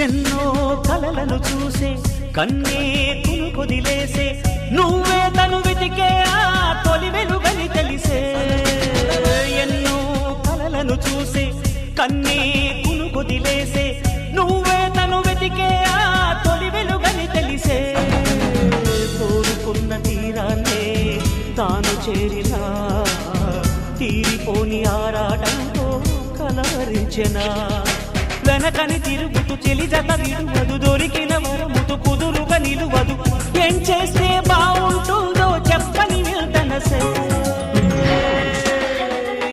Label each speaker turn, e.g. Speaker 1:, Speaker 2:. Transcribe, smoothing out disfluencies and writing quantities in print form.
Speaker 1: ఎన్నో కలలను చూసే కన్నే కొదిలేసే నువ్వే తను వెతికే ఆ తొలి వెలుగని తెలిసే ఎన్నో కలలను చూసే కన్నే కొదిలేసే నువ్వే తను వెతికే ఆ తొలి వెలుగని తెలిసే కోరుకున్న తీరాన్నే తాను చేరినా తీరిపోని ఆరాటంతో కలవరించెనా వెనకని తిరుగుతూ చెలి జత విడువదు దొరికిన వరముతు కుదురుగా నిలువదు ఏం చేస్తే బాగుంటుందో చెప్పని నిల్తనసే